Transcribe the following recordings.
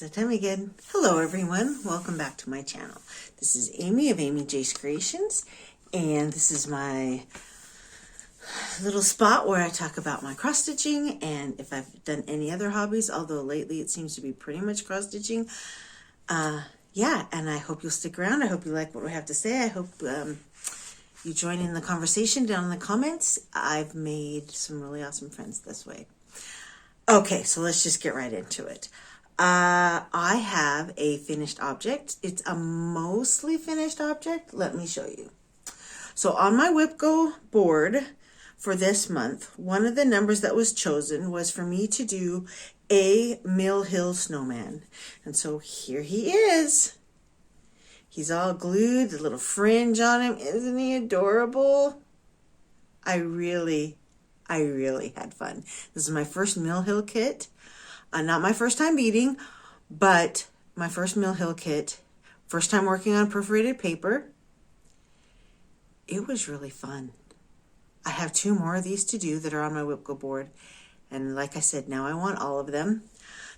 that time again. Hello everyone, welcome back to my channel. This is Amy of Amy J's Creations, and this is my little spot where I talk about my cross stitching and if I've done any other hobbies, although lately it seems to be pretty much cross stitching. Yeah, and I hope you'll stick around. I hope you like what we have to say. I hope you join in the conversation down in the comments. I've made some really awesome friends this way. Okay, so let's just get right into it. I have a finished object. It's a mostly finished object. Let me show you. So on my WhipGo board for this month, one of the numbers that was chosen was for me to do a Mill Hill snowman. And so here he is. He's all glued, a little fringe on him. Isn't he adorable? I really had fun. This is my first Mill Hill kit. Not my first time beading, but my first Mill Hill kit. First time working on perforated paper. It was really fun. I have 2 more of these to do that are on my WhipGo board. And like I said, now I want all of them.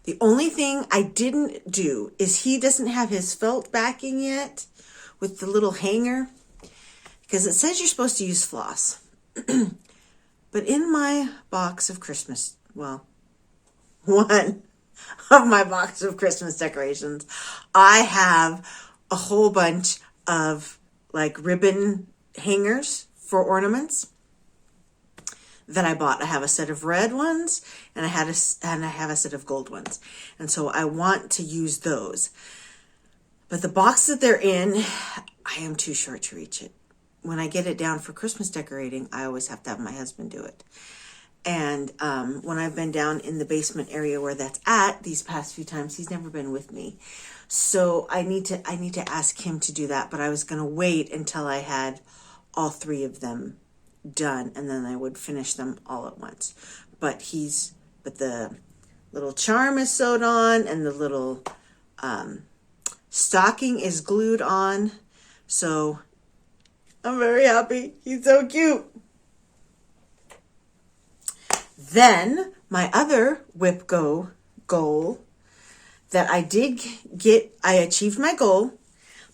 The only thing I didn't do is he doesn't have his felt backing yet with the little hanger. Because it says you're supposed to use floss. But in my box of Christmas, well, one of my box of Christmas decorations, I have a whole bunch of like ribbon hangers for ornaments that I bought. I have a set of red ones and I have a set of gold ones. And so I want to use those. But the box that they're in, I am too short to reach it. When I get it down for Christmas decorating, I always have to have my husband do it. And when I've been down in the basement area where that's at these past few times, he's never been with me. So I need to ask him to do that. But I was going to wait until I had all 3 of them done, and then I would finish them all at once. But the little charm is sewed on, and the little stocking is glued on. So I'm very happy. He's so cute. Then my other WhipGo goal that I did get, I achieved my goal,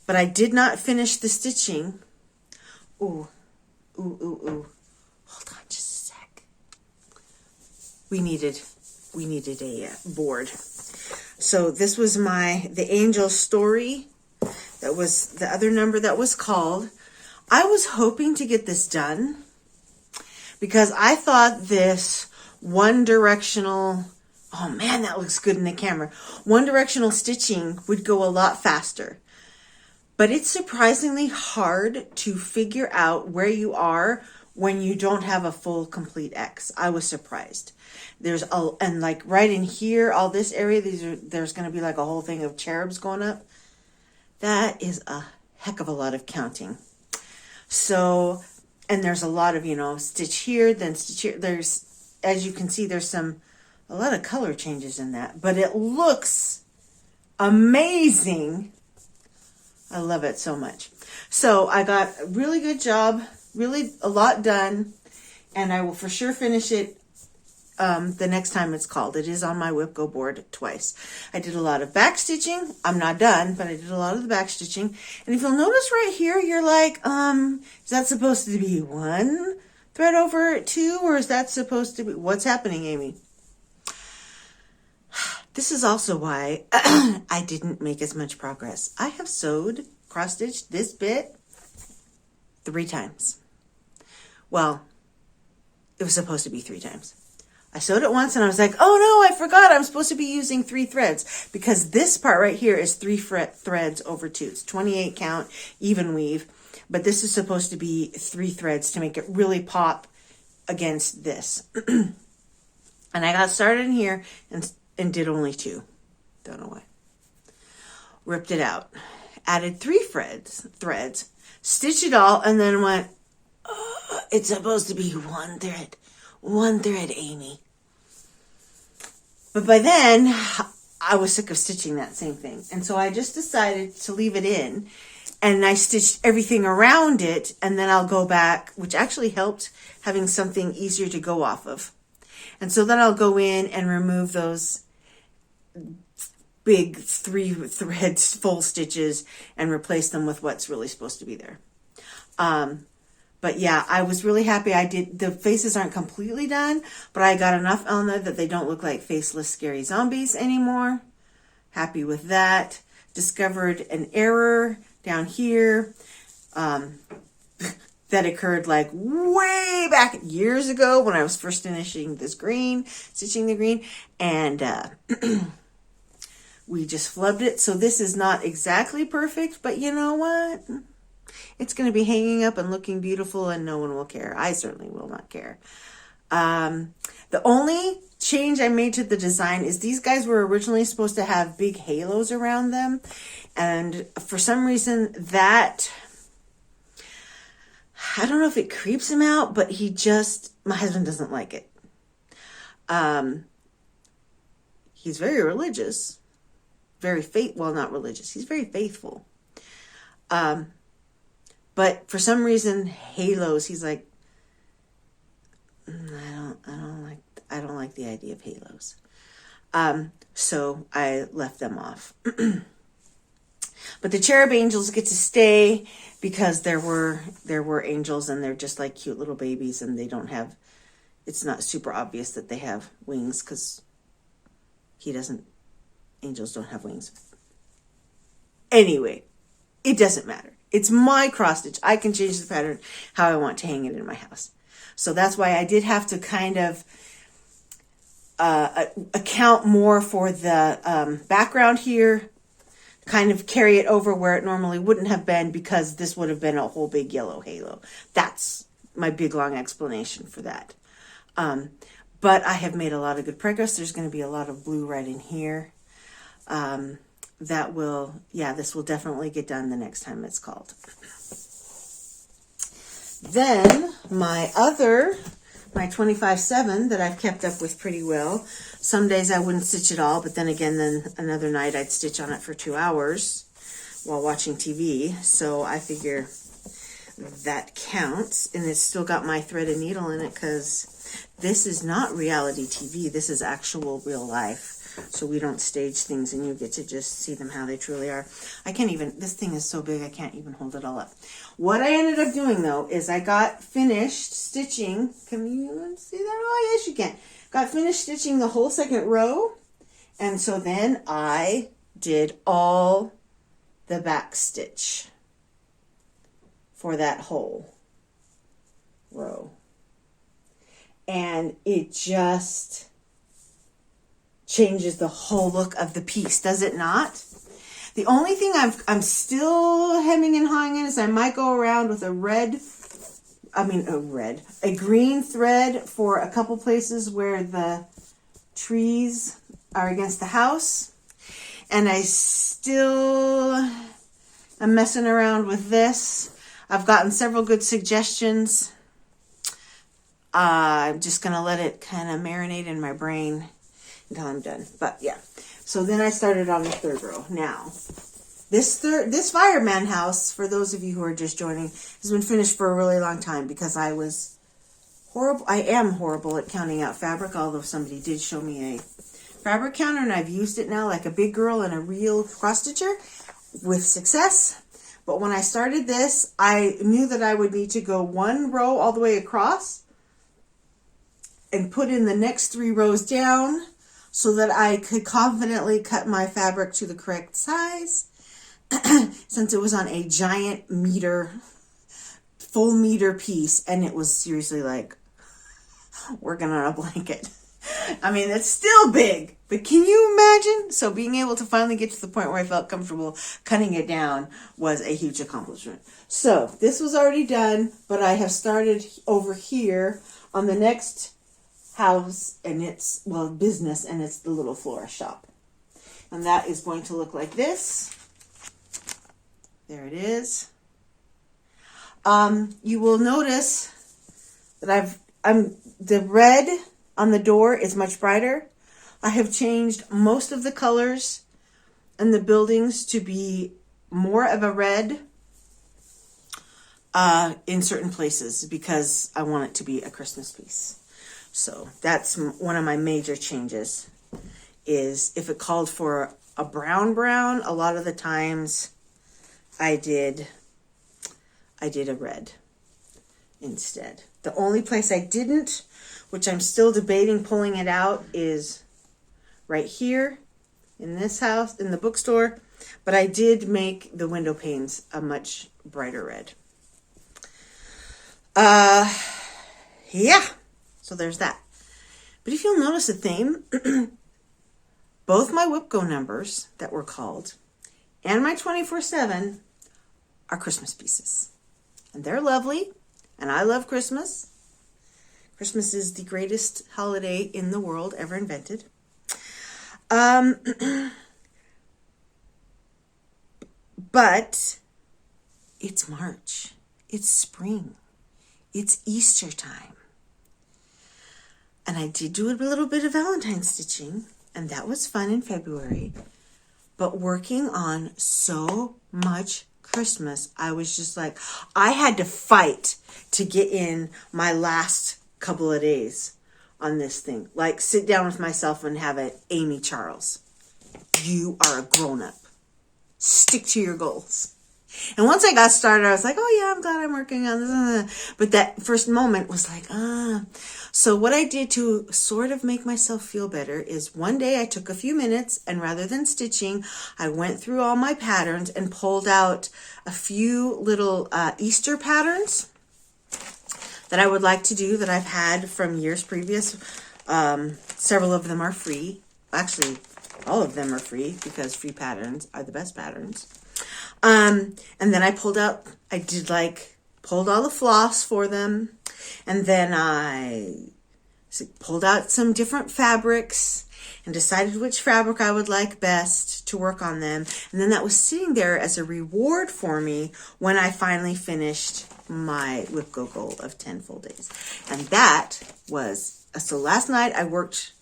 but I did not finish the stitching. Ooh. Hold on just a sec. We needed a board. So this was the angel story. That was the other number that was called. I was hoping to get this done because I thought this one directional, oh man, that looks good in the camera. One directional stitching would go a lot faster. But it's surprisingly hard to figure out where you are when you don't have a full complete X. I was surprised. And like right in here, all this area, there's going to be like a whole thing of cherubs going up. That is a heck of a lot of counting. So, and there's a lot of, stitch here, then stitch here. There's, as you can see, there's a lot of color changes in that, but it looks amazing. I love it so much. So I got a really good job, really a lot done, and I will for sure finish it the next time it's called. It is on my WhipGo board twice. I did a lot of back stitching. I'm not done, but I did a lot of the back stitching. And if you'll notice right here, you're like, is that supposed to be 1 thread over 2, or is that supposed to be, what's happening, Amy? This is also why I didn't make as much progress. I have sewed, cross-stitched this bit 3 times. Well, it was supposed to be 3 times. I sewed it once and I was like, oh no, I forgot I'm supposed to be using 3 threads because this part right here is 3 threads over 2. It's 28 count, even weave, but this is supposed to be 3 threads to make it really pop against this. And I got started in here and did only 2. Don't know why. Ripped it out. Added 3 threads, stitched it all, and then went, oh, it's supposed to be 1 thread. 1 thread, Amy. But by then, I was sick of stitching that same thing. And so I just decided to leave it in. And I stitched everything around it. And then I'll go back, which actually helped having something easier to go off of. And so then I'll go in and remove those big 3 threads full stitches and replace them with what's really supposed to be there. But yeah, I was really happy. The faces aren't completely done, but I got enough on there that they don't look like faceless scary zombies anymore. Happy with that. Discovered an error down here that occurred like way back years ago when I was first stitching the green, and we just flubbed it. So this is not exactly perfect, but you know what? It's going to be hanging up and looking beautiful, and no one will care. I certainly will not care. The only change I made to the design is these guys were originally supposed to have big halos around them. And for some reason that, I don't know if it creeps him out, but my husband doesn't like it. He's very religious, not religious. He's very faithful. But for some reason, halos, he's like, I don't like the idea of halos. So I left them off. But the cherub angels get to stay because there were angels, and they're just like cute little babies, and it's not super obvious that they have wings because angels don't have wings. Anyway, it doesn't matter. It's my cross stitch. I can change the pattern how I want to hang it in my house. So that's why I did have to kind of account more for the background here, kind of carry it over where it normally wouldn't have been, because this would have been a whole big yellow halo. That's my big long explanation for that. But I have made a lot of good progress. There's going to be a lot of blue right in here. This will definitely get done the next time it's called. Then my 25/7 that I've kept up with pretty well. Some days I wouldn't stitch at all, but then another night I'd stitch on it for 2 hours while watching TV. So I figure that counts, and it's still got my thread and needle in it, because this is not reality TV. This is actual real life. So we don't stage things, and you get to just see them how they truly are. This thing is so big I can't even hold it all up. What I ended up doing though is I got finished stitching. Can you see that? Oh yes, you can. Got finished stitching the whole second row. And so then I did all the back stitch for that whole row. And it just changes the whole look of the piece, does it not? The only thing I'm still hemming and hawing in is I might go around with a green thread for a couple places where the trees are against the house. And I still am messing around with this. I've gotten several good suggestions. I'm just going to let it kind of marinate in my brain until I'm done. But yeah, so then I started on the third row. Now, this fireman house, for those of you who are just joining, has been finished for a really long time, because I am horrible at counting out fabric, although somebody did show me a fabric counter, and I've used it now like a big girl and a real cross stitcher with success. But when I started this, I knew that I would need to go one row all the way across and put in the next 3 rows down, so that I could confidently cut my fabric to the correct size, since it was on a giant full meter piece, and it was seriously like working on a blanket. I mean, it's still big, but can you imagine? So being able to finally get to the point where I felt comfortable cutting it down was a huge accomplishment. So this was already done, but I have started over here on the next house, and it's business, and it's the little florist shop, and that is going to look like this. There it is. You will notice that the red on the door is much brighter. I have changed most of the colors in the buildings to be more of a red in certain places, because I want it to be a Christmas piece. So that's one of my major changes, is if it called for a brown. A lot of the times I did a red instead. The only place I didn't, which I'm still debating pulling it out, is right here in this house, in the bookstore. But I did make the window panes a much brighter red. Yeah, so there's that. But if you'll notice a theme, both my WIPCO numbers that were called and my 24/7 are Christmas pieces. And they're lovely, and I love Christmas. Christmas is the greatest holiday in the world ever invented. But it's March. It's spring. It's Easter time. And I did do a little bit of Valentine stitching, and that was fun in February. But working on so much Christmas, I was just like, I had to fight to get in my last couple of days on this thing. Like, sit down with myself and have it, Amy Charles, you are a grown-up. Stick to your goals. And once I got started, I was like, oh yeah, I'm glad I'm working on this. But that first moment was like, So what I did to sort of make myself feel better is one day I took a few minutes, and rather than stitching, I went through all my patterns and pulled out a few little Easter patterns that I would like to do that I've had from years previous. Several of them are free. Actually, all of them are free because free patterns are the best patterns. And then I pulled all the floss for them. And then I pulled out some different fabrics and decided which fabric I would like best to work on them. And then that was sitting there as a reward for me when I finally finished my WIPCO goal of 10 full days. And that was, so last night I worked,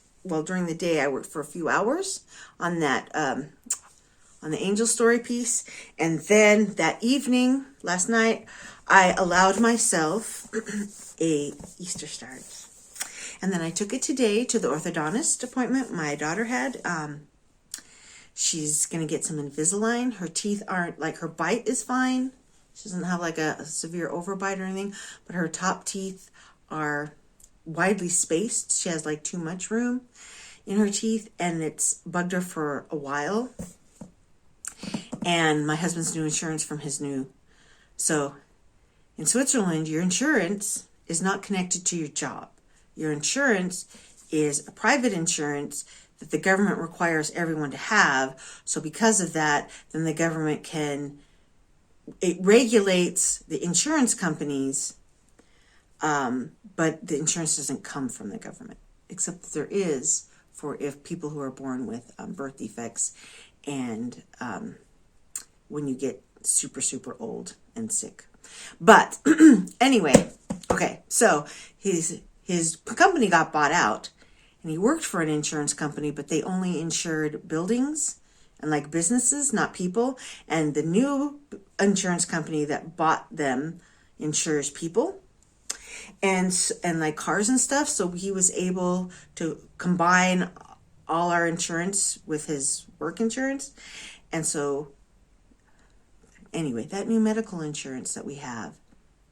during the day I worked for a few hours on that, on the angel story piece. And then that evening, last night, I allowed myself a Easter start. And then I took it today to the orthodontist appointment my daughter had. She's going to get some Invisalign. Her teeth aren't, like, her bite is fine. She doesn't have like a severe overbite or anything, but her top teeth are widely spaced. She has like too much room in her teeth, and it's bugged her for a while. And my husband's new insurance from his new. So in Switzerland, your insurance is not connected to your job. Your insurance is a private insurance that the government requires everyone to have. So because of that, then the government it regulates the insurance companies, but the insurance doesn't come from the government, except that there is for if people who are born with birth defects and when you get super, super old and sick. But anyway, okay, so his company got bought out, and he worked for an insurance company, but they only insured buildings and like businesses, not people. And the new insurance company that bought them insures people and like cars and stuff. So he was able to combine all our insurance with his work insurance. And so anyway, that new medical insurance that we have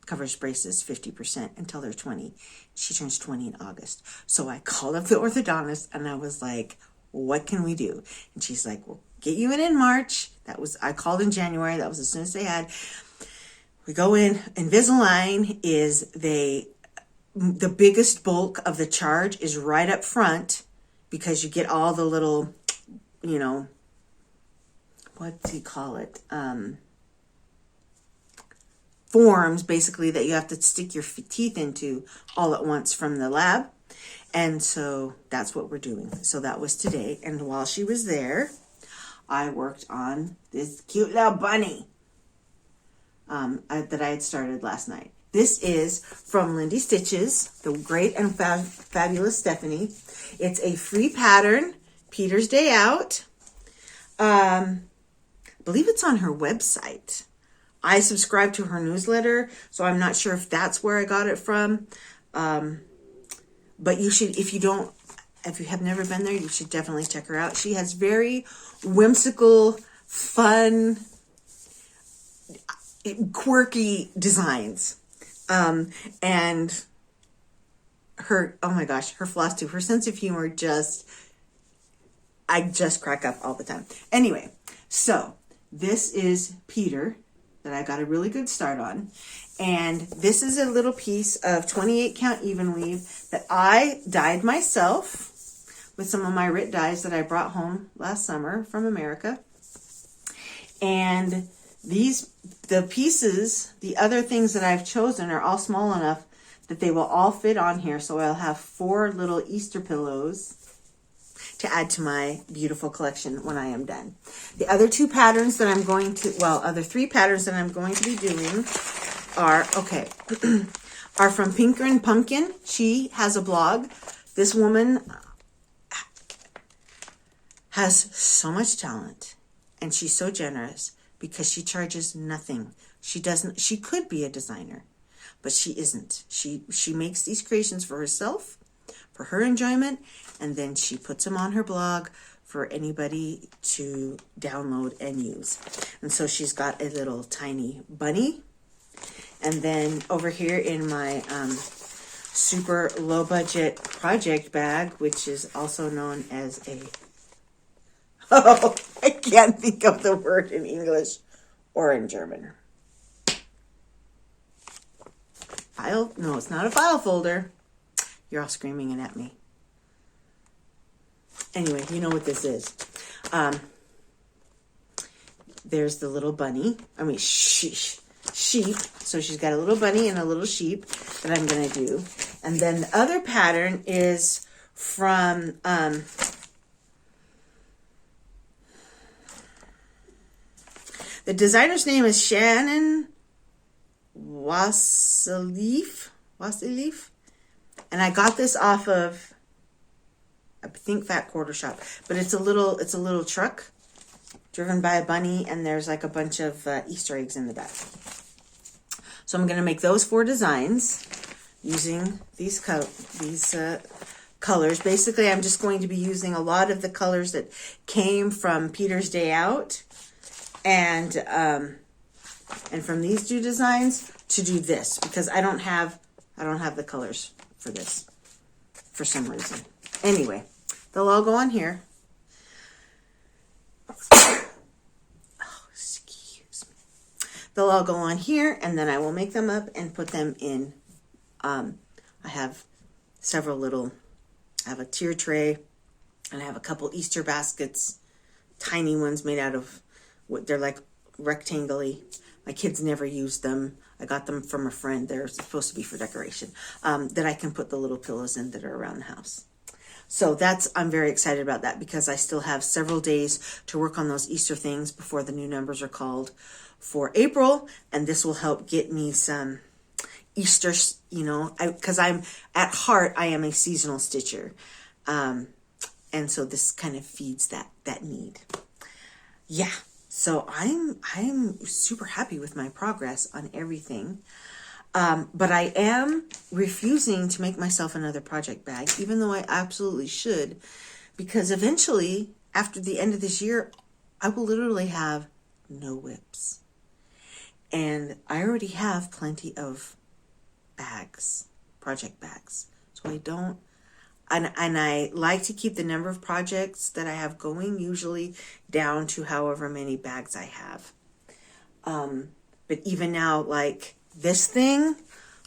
covers braces 50% until they're 20. She turns 20 in August. So I called up the orthodontist and I was like, what can we do? And she's like, we'll get you in March. I called in January. That was as soon as they had. We go in. Invisalign is the biggest bulk of the charge is right up front because you get all the little, what do you call it? Forms basically that you have to stick your teeth into all at once from the lab. And so that's what we're doing. So that was today. And while she was there, I worked on this cute little bunny that I had started last night. This is from Lindy Stitches, the great and fabulous Stephanie. It's a free pattern, Peter's Day Out. I believe it's on her website. I subscribe to her newsletter, so I'm not sure if that's where I got it from. But you should, if you don't if you have never been there, you should definitely check her out. She has very whimsical, fun, quirky designs. And her, oh my gosh, her Flosstube, her sense of humor I just crack up all the time. Anyway, so this is Peter that I got a really good start on. And this is a little piece of 28 count even weave that I dyed myself with some of my Rit dyes that I brought home last summer from America. And the pieces, the other things that I've chosen are all small enough that they will all fit on here. So I'll have 4 little Easter pillows to add to my beautiful collection when I am done. The other 2 patterns that I'm going to, well, other 3 patterns that I'm going to be doing are, okay, are from Punkin. She has a blog. This woman has so much talent, and she's so generous because she charges nothing. She could be a designer, but she isn't. She makes these creations for herself, for her enjoyment, and then she puts them on her blog for anybody to download and use. And so she's got a little tiny bunny. And then over here in my super low budget project bag, which is also known as a, oh, I can't think of the word in English or in German. File? No, it's not a file folder. You're all screaming it at me. Anyway, you know what this is. There's the little bunny. I mean, sheep. So she's got a little bunny and a little sheep that I'm going to do. And then the other pattern is from the designer's name is Shannon Wasilif. And I got this off of, I think, Fat Quarter Shop. But it's a little truck driven by a bunny, and there's like a bunch of Easter eggs in the back. So I'm going to make those 4 designs using these colors. Basically, I'm just going to be using a lot of the colors that came from Peter's Day Out, and from these 2 designs to do this, because I don't have the colors for this for some reason. Anyway, they'll all go on here. They'll all go on here, and then I will make them up and put them in. I have several little, I have a tier tray, and I have a couple Easter baskets, tiny ones made out of what they're like rectangly. My kids never used them. I got them from a friend. They're supposed to be for decoration, that I can put the little pillows in that are around the house. So I'm very excited about that because I still have several days to work on those Easter things before the new numbers are called for April. And this will help get me some Easter, because I'm at heart, I am a seasonal stitcher. And so this kind of feeds that need. Yeah. So I'm super happy with my progress on everything. But I am refusing to make myself another project bag, even though I absolutely should, because eventually, after the end of this year, I will literally have no whips. And I already have plenty of bags, project bags. So I don't, and I like to keep the number of projects that I have going usually down to however many bags I have. But even now, like this thing,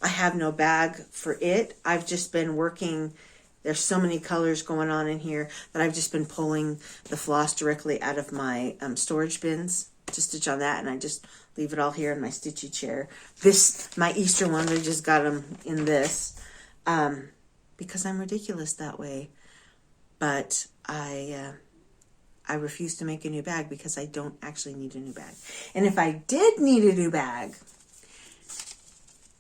I have no bag for it. I've just been working. There's so many colors going on in here that I've just been pulling the floss directly out of my storage bins to stitch on that, and I just leave it all here in my stitchy chair. My Easter ones, I just got them in this because I'm ridiculous that way. But I refuse to make a new bag because I don't actually need a new bag. And if I did need a new bag,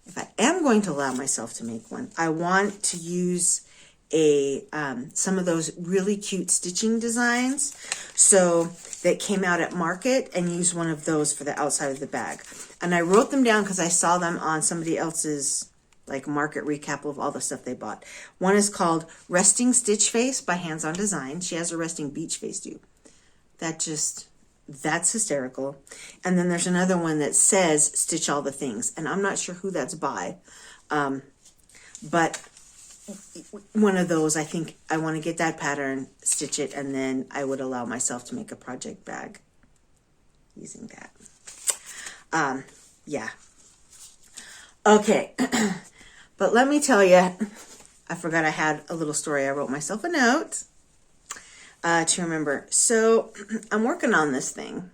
if I am going to allow myself to make one, I want to use some of those really cute stitching designs that came out at Market, and use one of those for the outside of the bag. And I wrote them down because I saw them on somebody else's like market recap of all the stuff they bought. One is called Resting Stitch Face by Hands On Design. She has a resting beach face too. That's hysterical. And then there's another one that says Stitch All the Things, and I'm not sure who that's by, but one of those, I think I want to get that pattern, stitch it, and then I would allow myself to make a project bag using that. Yeah. Okay. But let me tell you, I forgot I had a little story. I wrote myself a note to remember. So I'm working on this thing,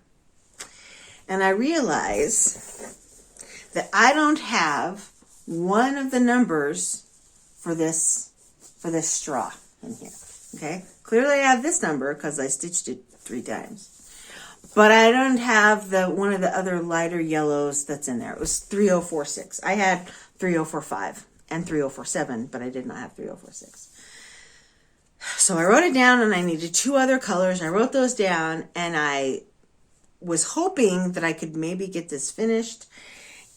and I realize that I don't have one of the numbers for this straw in here. Okay, clearly I have this number because I stitched it 3 times, but I don't have one of the other lighter yellows that's in there. It was 3046. I had 3045 and 3047, but I did not have 3046. So I wrote it down, and I needed 2 other colors. I wrote those down, and I was hoping that I could maybe get this finished.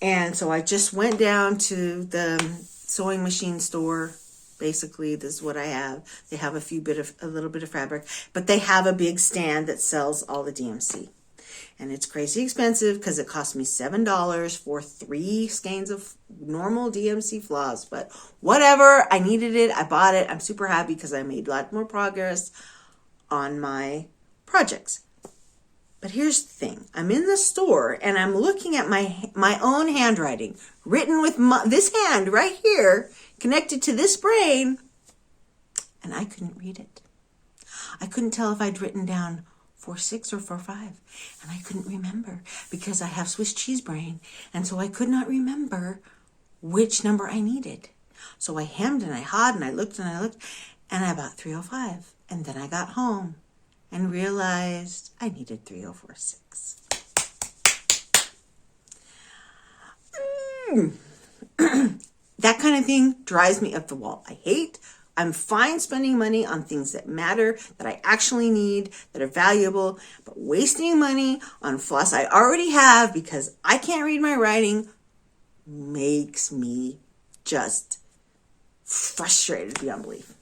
And so I just went down to the sewing machine store. Basically, this is what I have. They have a little bit of fabric, but they have a big stand that sells all the DMC. And it's crazy expensive because it cost me $7 for 3 skeins of normal DMC floss. But whatever, I needed it. I bought it. I'm super happy because I made a lot more progress on my projects. But here's the thing. I'm in the store and I'm looking at my own handwriting, written with this hand right here, connected to this brain, and I couldn't read it. I couldn't tell if I'd written down 4-6 or 4-5, and I couldn't remember because I have Swiss cheese brain, and so I could not remember which number I needed. So I hemmed and I hawed and I looked, and I bought 305, and then I got home and realized I needed 3046. That kind of thing drives me up the wall. I'm fine spending money on things that matter, that I actually need, that are valuable, but wasting money on floss I already have because I can't read my writing makes me just frustrated beyond belief.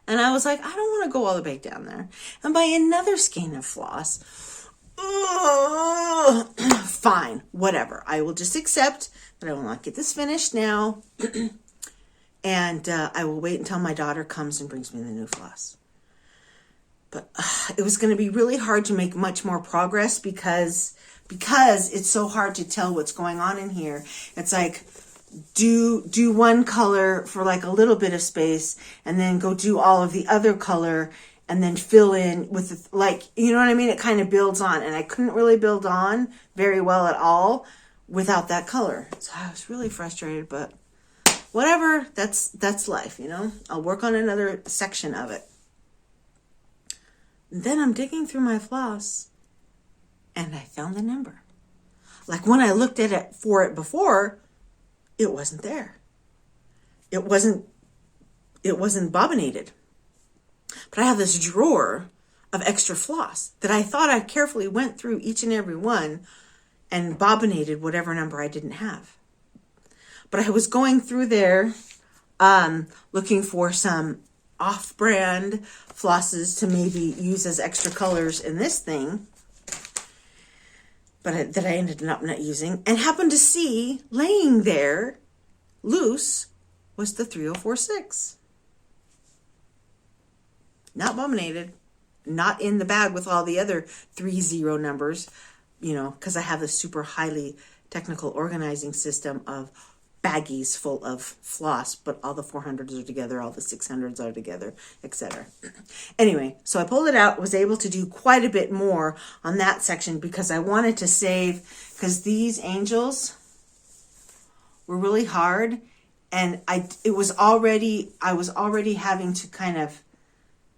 And I was like, I don't want to go all the way down there and buy another skein of floss. Fine, whatever. I will just accept that I will not get this finished now. And I will wait until my daughter comes and brings me the new floss. But it was going to be really hard to make much more progress because it's so hard to tell what's going on in here. It's like, do one color for like a little bit of space and then go do all of the other color and then fill in with you know what I mean? It kind of builds on, and I couldn't really build on very well at all without that color. So I was really frustrated, but whatever, that's life, you know? I'll work on another section of it. And then I'm digging through my floss and I found the number. Like when I looked at it before, it wasn't there. It wasn't bobbinated. But I have this drawer of extra floss that I thought I carefully went through each and every one and bobbinated whatever number I didn't have. But I was going through there looking for some off-brand flosses to maybe use as extra colors in this thing, but that I ended up not using, and happened to see laying there loose was the 3046. Not bobbinated, not in the bag with all the other 30 numbers, you know, because I have a super highly technical organizing system of baggies full of floss, but all the 400s are together, all the 600s are together, etc. Anyway, so I pulled it out, was able to do quite a bit more on that section because I wanted to save, because these angels were really hard, and I was already having to kind of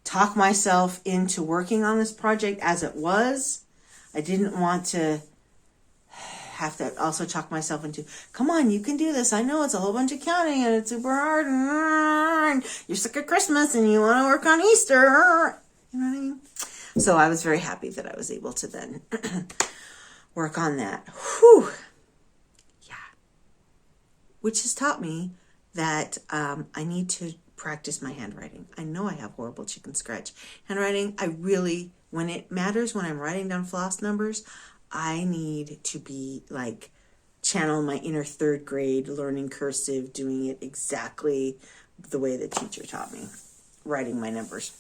talk myself into working on this project as it was. I didn't want to have to also talk myself into, come on, you can do this. I know it's a whole bunch of counting and it's super hard and you're sick of Christmas and you want to work on Easter. You know what I mean? So I was very happy that I was able to then work on that. Whew. Yeah. which has taught me that I need to practice my handwriting. I know I have horrible chicken scratch handwriting. I really, when it matters, when I'm writing down floss numbers, I need to be like, channel my inner third grade, learning cursive, doing it exactly the way the teacher taught me, writing my numbers.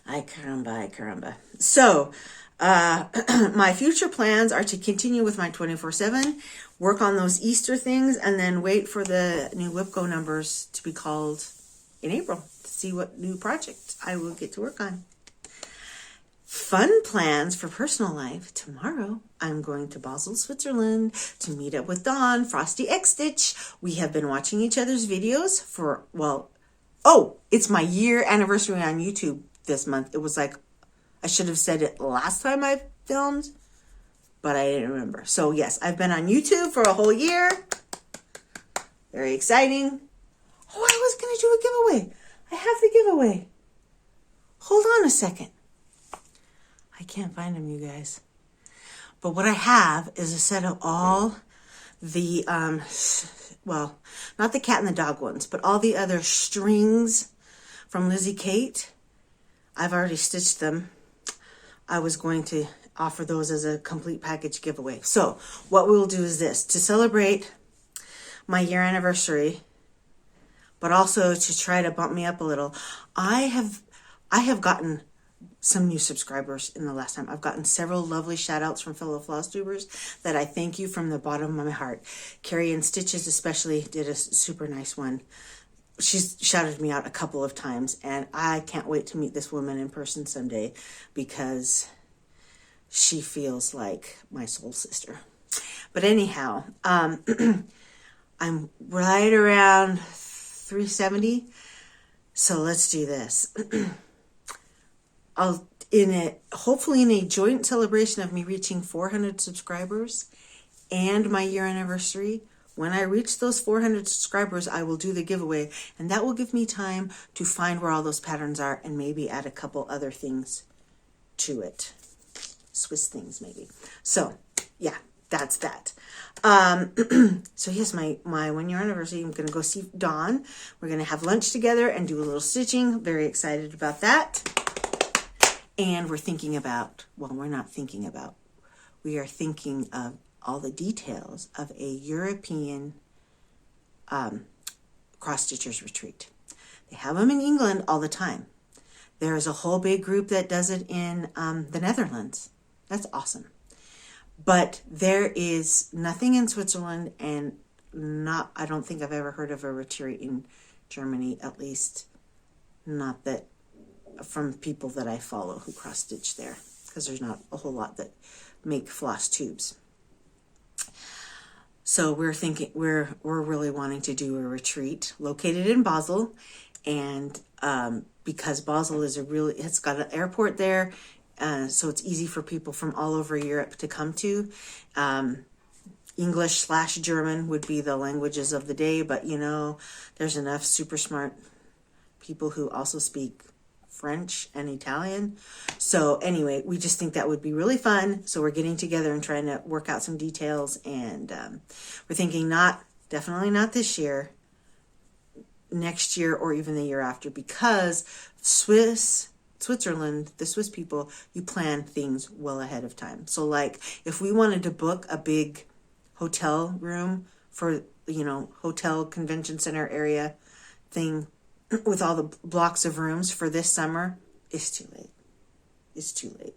Ay caramba. So, my future plans are to continue with my 24/7, work on those Easter things, and then wait for the new WIPCO numbers to be called in April to see what new project I will get to work on. Fun plans for personal life. Tomorrow, I'm going to Basel, Switzerland to meet up with Dawn, Frosty X Stitch. We have been watching each other's videos for, it's my year anniversary on YouTube this month. It was like, I should have said it last time I filmed, but I didn't remember. So yes, I've been on YouTube for a whole year. Very exciting. Oh, I was going to do a giveaway. I have the giveaway. Hold on a second. I can't find them, you guys. But what I have is a set of all the, not the cat and the dog ones, but all the other strings from Lizzie Kate. I've already stitched them. I was going to offer those as a complete package giveaway. So what we'll do is this, to celebrate my year anniversary, but also to try to bump me up a little. I have gotten some new subscribers in the last time. I've gotten several lovely shout outs from fellow Flosstubers that I thank you from the bottom of my heart. Carrie and Stitches especially did a super nice one. She's shouted me out a couple of times, and I can't wait to meet this woman in person someday because she feels like my soul sister. But anyhow, I'm right around 370, so let's do this. Hopefully in a joint celebration of me reaching 400 subscribers and my year anniversary. When I reach those 400 subscribers, I will do the giveaway, and that will give me time to find where all those patterns are and maybe add a couple other things to it. Swiss things, maybe. So, yeah, that's that. So yes, my 1 year anniversary, I'm going to go see Dawn. We're going to have lunch together and do a little stitching. Very excited about that. And we're thinking about, we're not thinking about, we are thinking of all the details of a European cross-stitchers retreat. They have them in England all the time. There is a whole big group that does it in the Netherlands. That's awesome. But there is nothing in Switzerland, and I don't think I've ever heard of a retreat in Germany, at least not that from people that I follow who cross-stitch there, because there's not a whole lot that make floss tubes. So we're thinking, we're really wanting to do a retreat located in Basel, and because Basel is it's got an airport there, so it's easy for people from all over Europe to come to. English/German would be the languages of the day, but there's enough super smart people who also speak French and Italian. So anyway, we just think that would be really fun. So we're getting together and trying to work out some details, and we're thinking definitely not this year, next year, or even the year after, because Switzerland, the Swiss people, you plan things well ahead of time. So like if we wanted to book a big hotel room for, hotel convention center area thing, with all the blocks of rooms for this summer, it's too late. It's too late.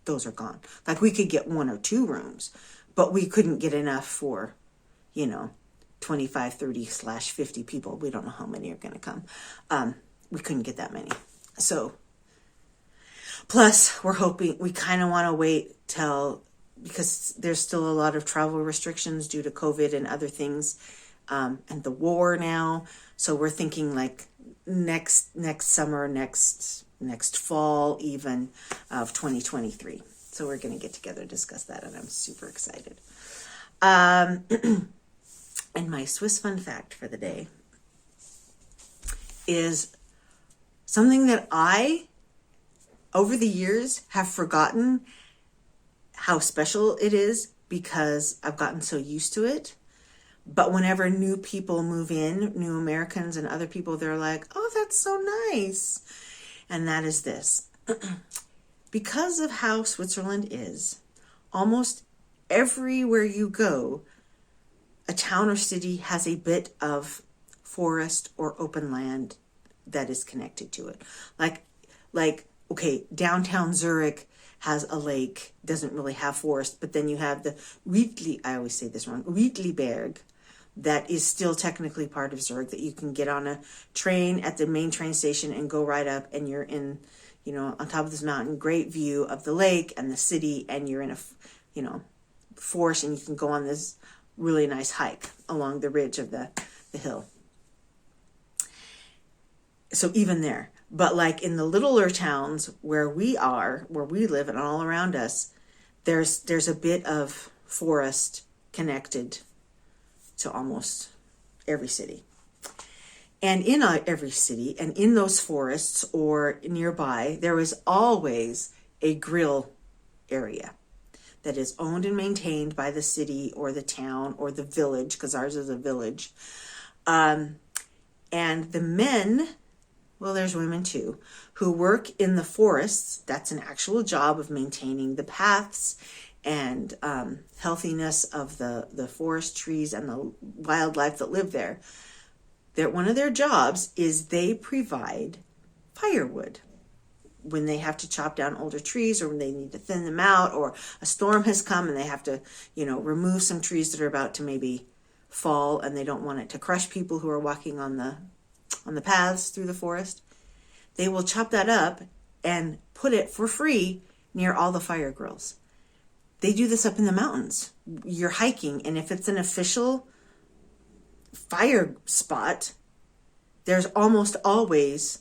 Those are gone. Like we could get 1 or 2 rooms, but we couldn't get enough for, 25, 30/50 people. We don't know how many are going to come. We couldn't get that many. So, plus we're hoping, we kind of want to wait because there's still a lot of travel restrictions due to COVID and other things, and the war now. So we're thinking like next summer, next fall even, of 2023. So we're going to get together and discuss that, and I'm super excited. And my Swiss fun fact for the day is something that I, over the years, have forgotten how special it is because I've gotten so used to it. But whenever new people move in, new Americans and other people, they're like, oh, that's so nice. And that is this. Because of how Switzerland is, almost everywhere you go, a town or city has a bit of forest or open land that is connected to it. Okay, downtown Zurich has a lake, doesn't really have forest, but then you have the I always say this wrong, Riedliberg, that is still technically part of Zurich, that you can get on a train at the main train station and go right up, and you're in, on top of this mountain, great view of the lake and the city, and you're in a, forest, and you can go on this really nice hike along the ridge of the hill. So even there. But like in the littler towns where we live and all around us, there's a bit of forest connected to almost every city. And in every city and in those forests or nearby, there is always a grill area that is owned and maintained by the city or the town or the village, because ours is a village. And the men, well, there's women too, who work in the forests. That's an actual job of maintaining the paths and healthiness of the forest trees and the wildlife that live there. One of their jobs is they provide firewood when they have to chop down older trees, or when they need to thin them out, or a storm has come and they have to, remove some trees that are about to maybe fall, and they don't want it to crush people who are walking on the paths through the forest. They will chop that up and put it for free near all the fire grills. They do this up in the mountains. You're hiking, and if it's an official fire spot, there's almost always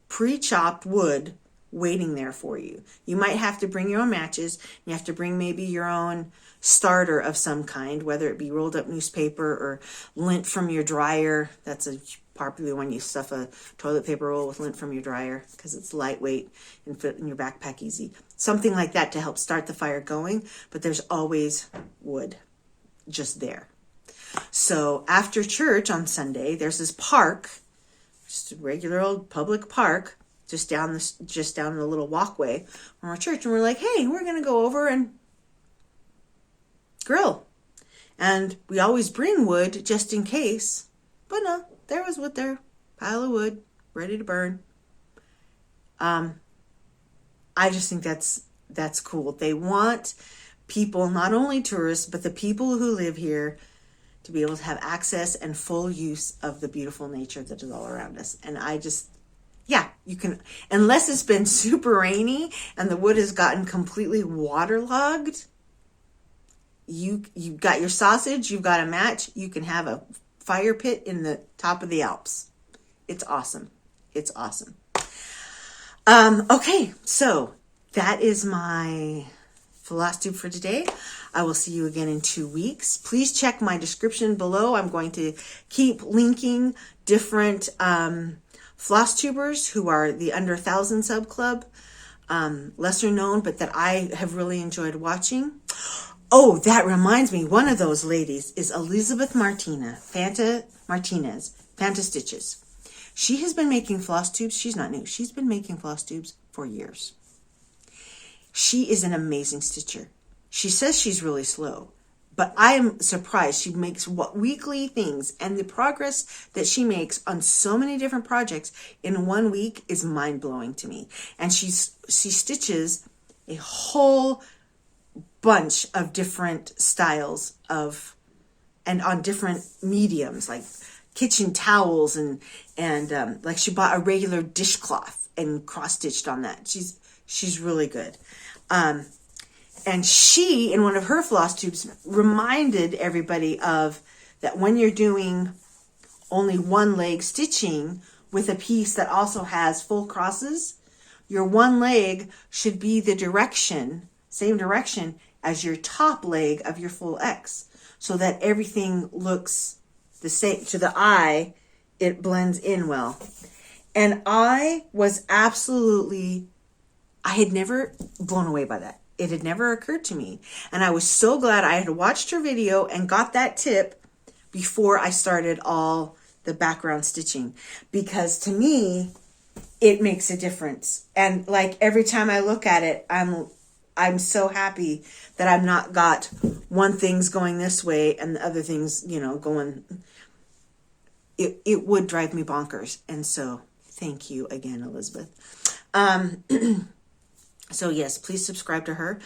pre-chopped wood waiting there for you. You might have to bring your own matches. You have to bring maybe your own starter of some kind, whether it be rolled up newspaper or lint from your dryer. That's a popular one. You stuff a toilet paper roll with lint from your dryer because it's lightweight and fit in your backpack easy. Something like that to help start the fire going, but there's always wood just there. So after church on Sunday, there's this park, just a regular old public park, just down the little walkway from our church, and we're like, hey, we're gonna go over and grill. And we always bring wood just in case, but no, there was wood there, pile of wood, ready to burn. I just think that's cool. They want people, not only tourists, but the people who live here, to be able to have access and full use of the beautiful nature that is all around us. And you can, unless it's been super rainy and the wood has gotten completely waterlogged, you've got your sausage, you've got a match, you can have a fire pit in the top of the Alps. It's awesome. It's awesome. Okay, so that is my Flosstube for today. I will see you again in 2 weeks. Please check my description below. I'm going to keep linking different Flosstubers who are the Under 1,000 Sub Club, lesser known, but that I have really enjoyed watching. Oh, that reminds me, one of those ladies is Elizabeth Martinez, Phantastitches. She has been making floss tubes. She's not new. She's been making floss tubes for years. She is an amazing stitcher. She says she's really slow, but I am surprised. She makes weekly things, and the progress that she makes on so many different projects in 1 week is mind-blowing to me. And she stitches a whole bunch of different styles and on different mediums, like kitchen towels and like she bought a regular dishcloth and cross-stitched on that. She's really good. And she, in one of her floss tubes, reminded everybody of that when you're doing only one leg stitching with a piece that also has full crosses, your one leg should be the same direction as your top leg of your full X, so that everything looks the same. To the eye, it blends in well. And I had never blown away by that. It had never occurred to me. And I was so glad I had watched her video and got that tip before I started all the background stitching, because to me, it makes a difference. And like every time I look at it, I'm so happy that I'm not got one thing's going this way and the other things, you know, going. It would drive me bonkers. And so thank you again, Elizabeth. So yes, please subscribe to her.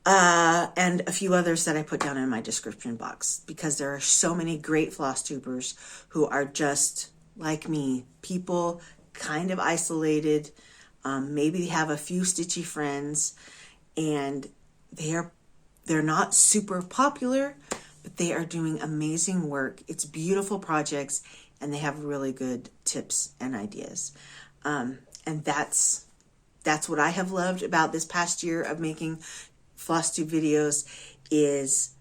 And a few others that I put down in my description box, because there are so many great floss tubers who are just like me, people kind of isolated. Maybe they have a few stitchy friends, and they're not super popular, but they are doing amazing work. It's beautiful projects, and they have really good tips and ideas. And that's what I have loved about this past year of making Flosstube videos, is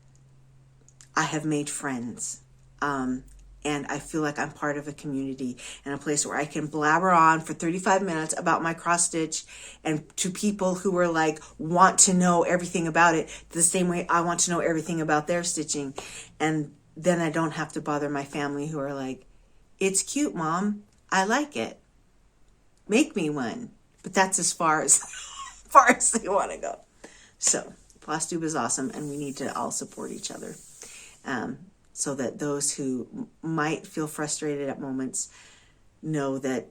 I have made friends. And I feel like I'm part of a community and a place where I can blabber on for 35 minutes about my cross stitch, and to people who are like, want to know everything about it the same way I want to know everything about their stitching. And then I don't have to bother my family who are like, it's cute, Mom. I like it. Make me one. But that's as far as they want to go. So Flosstube is awesome, and we need to all support each other. So that those who might feel frustrated at moments know that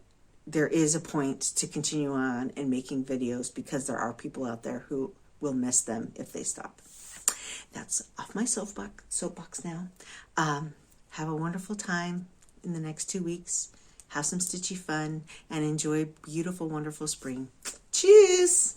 there is a point to continue on and making videos, because there are people out there who will miss them if they stop. That's off my soapbox now. Have a wonderful time in the next 2 weeks. Have some stitchy fun and enjoy beautiful, wonderful spring. Cheers!